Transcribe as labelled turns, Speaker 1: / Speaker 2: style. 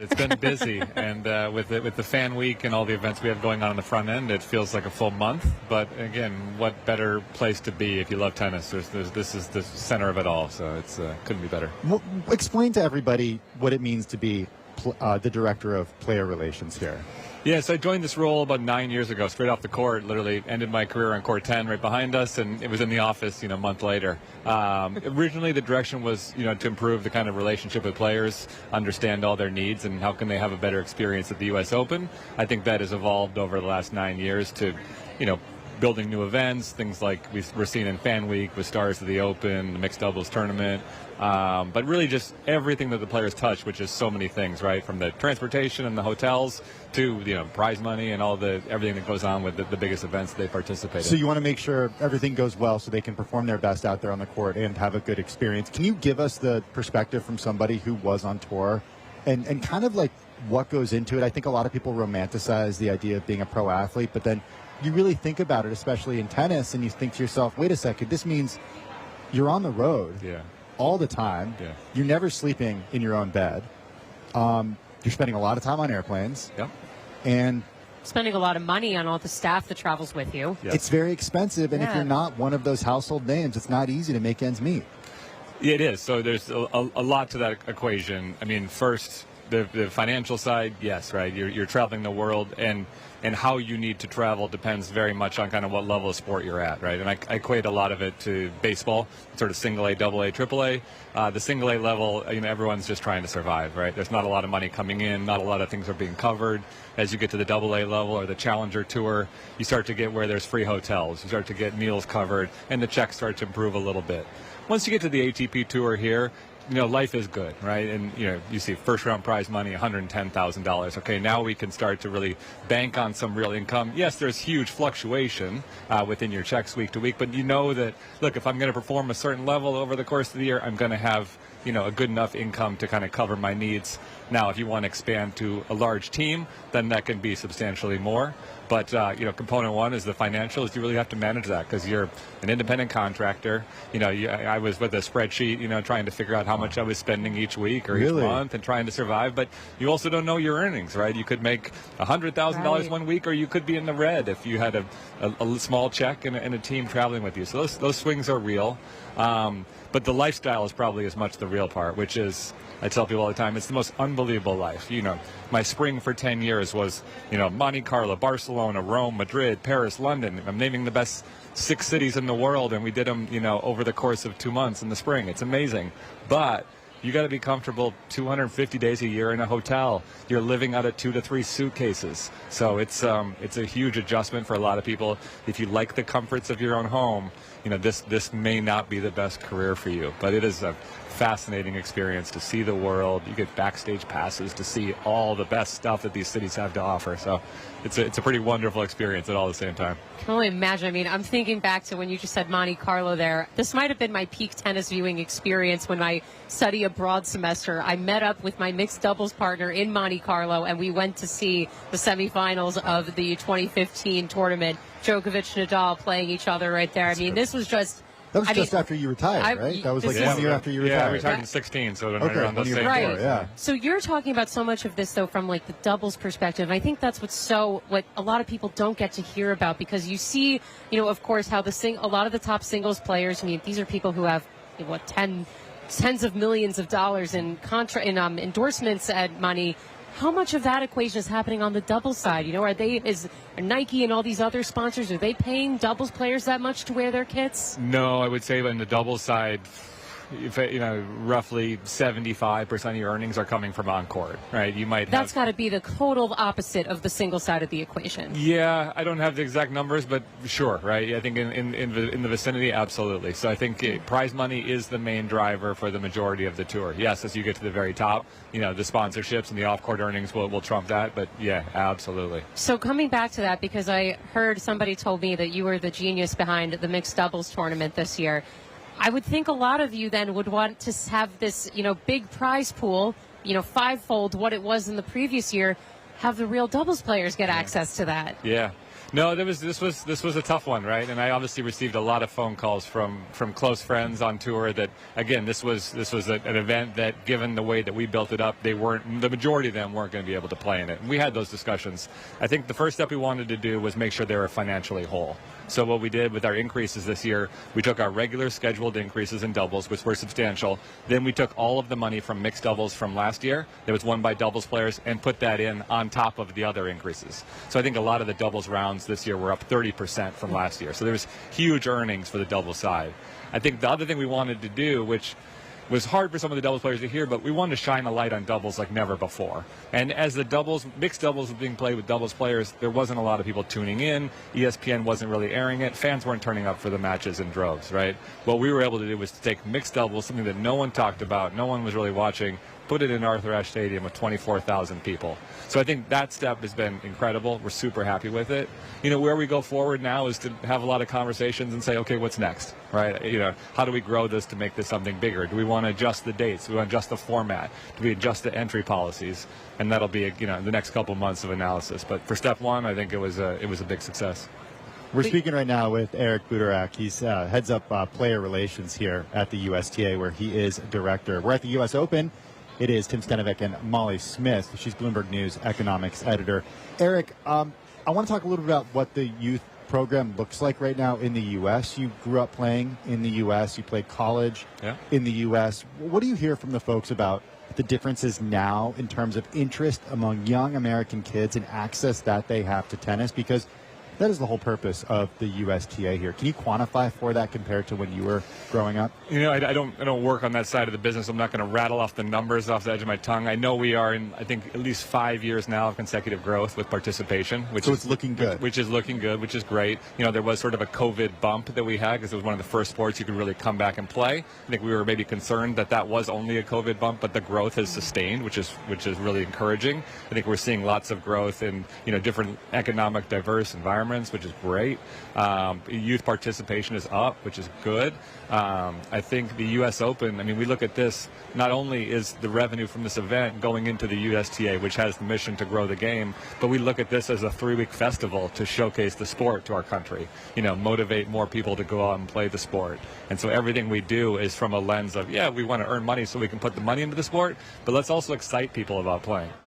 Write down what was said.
Speaker 1: It's been busy, and with the fan week and all the events we have going on the front end, it feels like a full month. But again, what better place to be if you love tennis? This is the center of it all, so it's couldn't be better.
Speaker 2: Well, explain to everybody what it means to be the director of player relations here.
Speaker 1: Yeah, so I joined this role about 9 years ago, straight off the court. Literally ended my career on court 10 right behind us, and it was in the office, a month later. Originally, the direction was, to improve the kind of relationship with players, understand all their needs, and how can they have a better experience at the U.S. Open. I think that has evolved over the last 9 years to, building new events, things like we're seeing in Fan Week with Stars of the Open, the mixed doubles tournament, but really just everything that the players touch, which is so many things, right? From the transportation and the hotels to prize money and everything that goes on with the biggest events they participate in.
Speaker 2: So you want to make sure everything goes well so they can perform their best out there on the court and have a good experience. Can you give us the perspective from somebody who was on tour and kind of like what goes into it? I think a lot of people romanticize the idea of being a pro athlete, but then you really think about it, especially in tennis, and you think to yourself, wait a second, this means you're on the road all the time.
Speaker 1: Yeah.
Speaker 2: You're never sleeping in your own bed. You're spending a lot of time on airplanes.
Speaker 1: Yep.
Speaker 2: And
Speaker 3: spending a lot of money on all the staff that travels with you.
Speaker 1: Yes.
Speaker 2: It's very expensive, and if you're not one of those household names, it's not easy to make ends meet.
Speaker 1: Yeah, it is. So there's a lot to that equation. I mean, first, the financial side, yes, right? You're traveling the world, and how you need to travel depends very much on kind of what level of sport you're at, right? And I equate a lot of it to baseball, sort of single A, double A, triple A. The single A level, everyone's just trying to survive, right? There's not a lot of money coming in, not a lot of things are being covered. As you get to the double A level or the Challenger Tour, you start to get where there's free hotels, you start to get meals covered, and the checks start to improve a little bit. Once you get to the ATP Tour here, life is good, right? And, you see first round prize money, $110,000. Okay, now we can start to really bank on some real income. Yes, there's huge fluctuation within your checks week to week, but you know that, look, if I'm going to perform a certain level over the course of the year, I'm going to have, a good enough income to kind of cover my needs. Now, if you want to expand to a large team, then that can be substantially more. But, component one is the financials. You really have to manage that because you're an independent contractor. I was with a spreadsheet, trying to figure out how much I was spending each week or each month and trying to survive. But you also don't know your earnings, right? You could make $100,000 one week, or you could be in the red if you had a small check and a team traveling with you. So those swings are real. But the lifestyle is probably as much the real part, which is, I tell people all the time, it's the most unbelievable life. My spring for 10 years was, Monte Carlo, Barcelona, Rome, Madrid, Paris, London. I'm naming the best 6 cities in the world, and we did them, over the course of 2 months in the spring. It's amazing. But you got to be comfortable 250 days a year in a hotel. You're living out of 2 to 3 suitcases. So it's a huge adjustment for a lot of people. If you like the comforts of your own home, this may not be the best career for you, but it is a fascinating experience to see the world. You get backstage passes to see all the best stuff that these cities have to offer. So it's a pretty wonderful experience at all the same time.
Speaker 3: I can only imagine. I mean, I'm thinking back to when you just said Monte Carlo there. This might have been my peak tennis viewing experience when I study abroad semester. I met up with my mixed doubles partner in Monte Carlo, and we went to see the semifinals of the 2015 tournament. Djokovic, Nadal playing each other right there. I mean, this was just...
Speaker 2: That was just after you retired, right? That was like 1 year after you retired.
Speaker 1: Yeah, I retired in 16, so right around the same
Speaker 3: right.
Speaker 2: Yeah.
Speaker 3: So you're talking about so much of this, though, from like the doubles perspective. And I think that's what a lot of people don't get to hear about, because you see, of course, how a lot of the top singles players, I mean, these are people who have, tens of millions of dollars in endorsements and money. How much of that equation is happening on the doubles side? Are Nike and all these other sponsors, are they paying doubles players that much to wear their kits?
Speaker 1: No, I would say on the doubles side, roughly 75% of your earnings are coming from on-court, right?
Speaker 3: That's got to be the total opposite of the single side of the equation.
Speaker 1: Yeah, I don't have the exact numbers, but sure, right? I think in the vicinity, absolutely. So I think prize money is the main driver for the majority of the tour. Yes, as you get to the very top, the sponsorships and the off-court earnings will trump that, but yeah, absolutely.
Speaker 3: So coming back to that, because I heard somebody told me that you were the genius behind the mixed doubles tournament this year. I would think a lot of you then would want to have this, big prize pool, fivefold what it was in the previous year, have the real doubles players get access to that.
Speaker 1: Yeah. No, this was a tough one, right? And I obviously received a lot of phone calls from close friends on tour. That again, this was an event that, given the way that we built it up, the majority of them weren't going to be able to play in it. And we had those discussions. I think the first step we wanted to do was make sure they were financially whole. So what we did with our increases this year, we took our regular scheduled increases in doubles, which were substantial. Then we took all of the money from mixed doubles from last year that was won by doubles players and put that in on top of the other increases. So I think a lot of the doubles rounds this year were up 30% from last year. So there was huge earnings for the doubles side. I think the other thing we wanted to do, which was hard for some of the doubles players to hear, but we wanted to shine a light on doubles like never before. And as the mixed doubles was being played with doubles players, there wasn't a lot of people tuning in. ESPN wasn't really airing it. Fans weren't turning up for the matches in droves, right? What we were able to do was to take mixed doubles, something that no one talked about, no one was really watching, put it in Arthur Ashe Stadium with 24,000 people. So I think that step has been incredible. We're super happy with it. Where we go forward now is to have a lot of conversations and say, okay, what's next, right? How do we grow this to make this something bigger? Do we want to adjust the dates? Do we want to adjust the format? Do we adjust the entry policies? And that'll be, the next couple months of analysis. But for step one, I think it was a big success.
Speaker 2: We're speaking right now with Eric Butorac. He's heads up player relations here at the USTA, where he is director. We're at the U.S. Open. It is Tim Stenovec and Molly Smith. She's Bloomberg News economics editor. Eric, I want to talk a little bit about what the youth program looks like right now in the U.S. You grew up playing in the U.S. You played college in the U.S. What do you hear from the folks about the differences now in terms of interest among young American kids and access that they have to tennis? Because that is the whole purpose of the USTA here. Can you quantify for that compared to when you were growing up?
Speaker 1: I don't work on that side of the business. I'm not going to rattle off the numbers off the edge of my tongue. I know we are in, I think, at least 5 years now of consecutive growth with participation,
Speaker 2: it's looking good.
Speaker 1: Which is looking good, which is great. There was sort of a COVID bump that we had because it was one of the first sports you could really come back and play. I think we were maybe concerned that was only a COVID bump, but the growth has sustained, which is really encouraging. I think we're seeing lots of growth in different economic diverse environments, which is great. Youth participation is up, which is good. I think the U.S. Open, we look at this, not only is the revenue from this event going into the USTA, which has the mission to grow the game, but we look at this as a 3-week festival to showcase the sport to our country, motivate more people to go out and play the sport. And so everything we do is from a lens of, we want to earn money so we can put the money into the sport, but let's also excite people about playing.